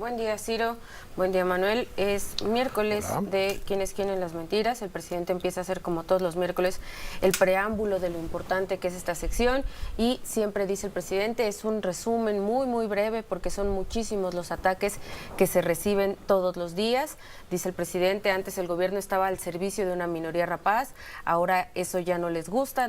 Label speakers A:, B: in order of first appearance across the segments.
A: Buen día, Ciro. Buen día, Manuel. Es miércoles de Quienes quieren las mentiras. El presidente empieza a hacer, como todos los miércoles, el preámbulo de lo importante que es esta sección. Y siempre dice el presidente, es un resumen muy breve porque son muchísimos los ataques que se reciben todos los días. Dice el presidente, antes el gobierno estaba al servicio de una minoría rapaz, ahora eso ya no les gusta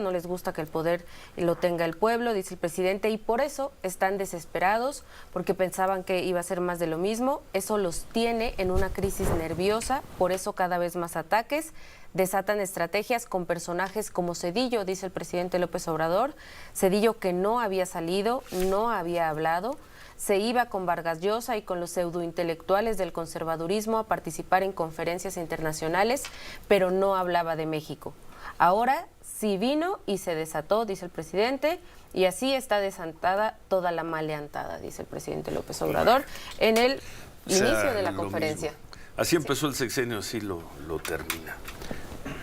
A: que el poder lo tenga el pueblo, dice el presidente, y por eso están desesperados, porque pensaban que iba a ser más de lo mismo. Eso los tiene en una crisis nerviosa, por eso cada vez más ataques, desatan estrategias con personajes como Zedillo, dice el presidente López Obrador, Zedillo que no había salido, no había hablado, se iba con Vargas Llosa y con los pseudointelectuales del conservadurismo a participar en conferencias internacionales, pero no hablaba de México. Ahora sí vino y se desató, dice el presidente, y así está desatada toda la maleantada, dice el presidente López Obrador, en el inicio de la conferencia.
B: Así empezó el sexenio, así lo termina,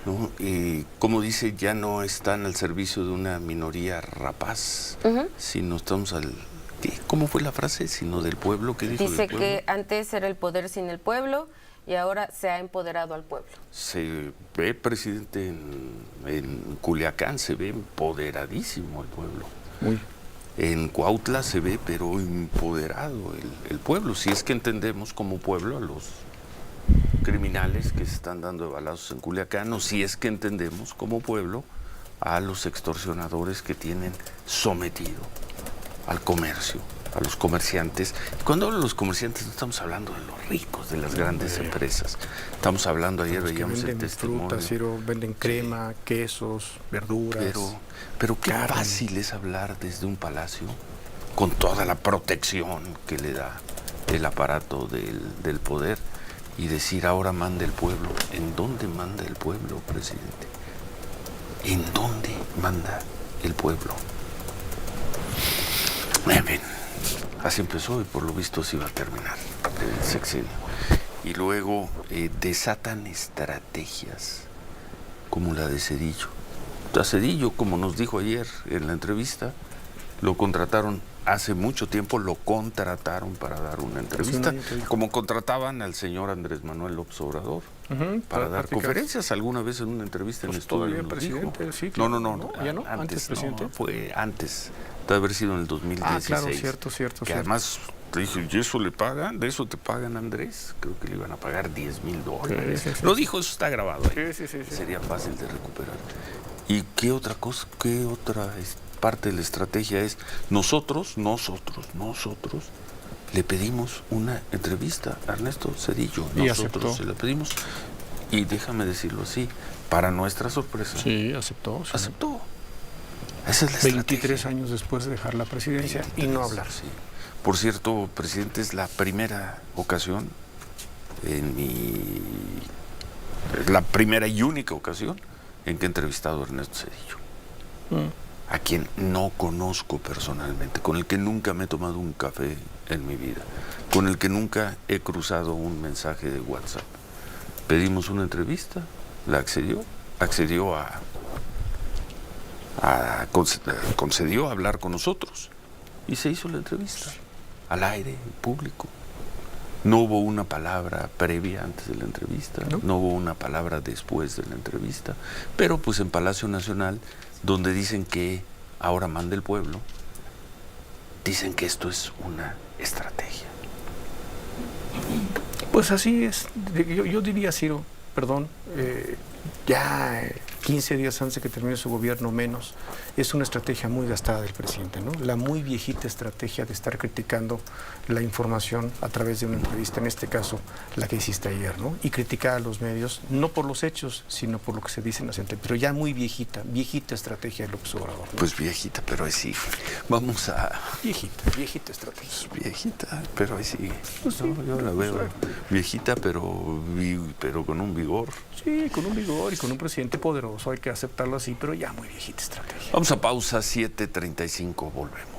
B: ¿no? Y como dice, ya no están al servicio de una minoría rapaz, sino estamos al... ¿Cómo fue la frase? Sino del pueblo. ¿Qué dijo?
A: Dice que antes era el poder sin el pueblo y ahora se ha empoderado al pueblo.
B: Se ve, presidente, en Culiacán se ve empoderadísimo el pueblo.
C: Muy.
B: En Cuautla se ve, pero empoderado el pueblo, si es que entendemos como pueblo a los criminales que se están dando de balazos en Culiacán, o si es que entendemos como pueblo a los extorsionadores que tienen sometido al comercio, a los comerciantes. Cuando hablo de los comerciantes no estamos hablando de los ricos, de las grandes empresas. Estamos hablando, ayer veíamos el testimonio.
C: Frutas, Ciro, venden crema, quesos, verduras.
B: Pero qué
C: carne.
B: fácil es hablar desde un palacio con toda la protección que le da el aparato del poder y decir ahora manda el pueblo. ¿En dónde manda el pueblo, presidente? ¿En dónde manda el pueblo? En fin, así empezó y por lo visto así va a terminar el sexenio. Y luego desatan estrategias como la de Zedillo. A Zedillo, como nos dijo ayer en la entrevista, lo contrataron hace mucho tiempo, lo contrataron para dar una entrevista, como contrataban al señor Andrés Manuel López Obrador para dar conferencias. Alguna vez en una entrevista en el estudio
C: todavía
B: nos
C: presidente,
B: dijo.
C: sí, claro.
B: No,
C: ¿Ya no? ¿Antes presidente?
B: No, fue antes, de haber sido en el 2016.
C: Claro, cierto.
B: Que además te dije, ¿y eso le pagan? ¿De eso te pagan, Andrés? Creo que le iban a pagar $10,000.
C: Sí.
B: Lo dijo, eso está grabado ahí.
C: Sí.
B: Sería fácil de recuperar. ¿Y qué otra cosa, qué otra parte de la estrategia es? Nosotros le pedimos una entrevista a Ernesto Zedillo. Nosotros se la pedimos y déjame decirlo así, para nuestra sorpresa.
C: Sí, aceptó. Sí.
B: Aceptó. Esa es la
C: 23
B: estrategia.
C: años después de dejar la presidencia
B: 23,
C: y no hablar.
B: Sí. Por cierto, presidente, es la primera ocasión la primera y única ocasión en que he entrevistado a Ernesto Zedillo, a quien no conozco personalmente, con el que nunca me he tomado un café en mi vida, con el que nunca he cruzado un mensaje de WhatsApp. Pedimos una entrevista, la concedió a hablar con nosotros y se hizo la entrevista al aire, público. No hubo una palabra previa antes de la entrevista, no hubo una palabra después de la entrevista, pero pues en Palacio Nacional, donde dicen que ahora manda el pueblo, dicen que esto es una estrategia.
C: Pues así es. Yo diría, Ciro, perdón, ya 15 días antes de que termine su gobierno menos, es una estrategia muy gastada del presidente, ¿no? La muy viejita estrategia de estar criticando la información a través de una entrevista, en este caso la que hiciste ayer, ¿no? Y criticar a los medios, no por los hechos, sino por lo que se dice en las entrevistas, pero ya muy viejita estrategia de López Obrador, ¿no?
B: Pues viejita, pero ahí sí. Vamos a...
C: Viejita estrategia.
B: Pues viejita, pero ahí sí.
C: Pues sí,
B: No, yo la veo viejita, pero con un vigor.
C: Sí, con un vigor y con un presidente poderoso, hay que aceptarlo así, pero ya muy viejita estrategia.
B: Vamos a pausa, 7:35, volvemos.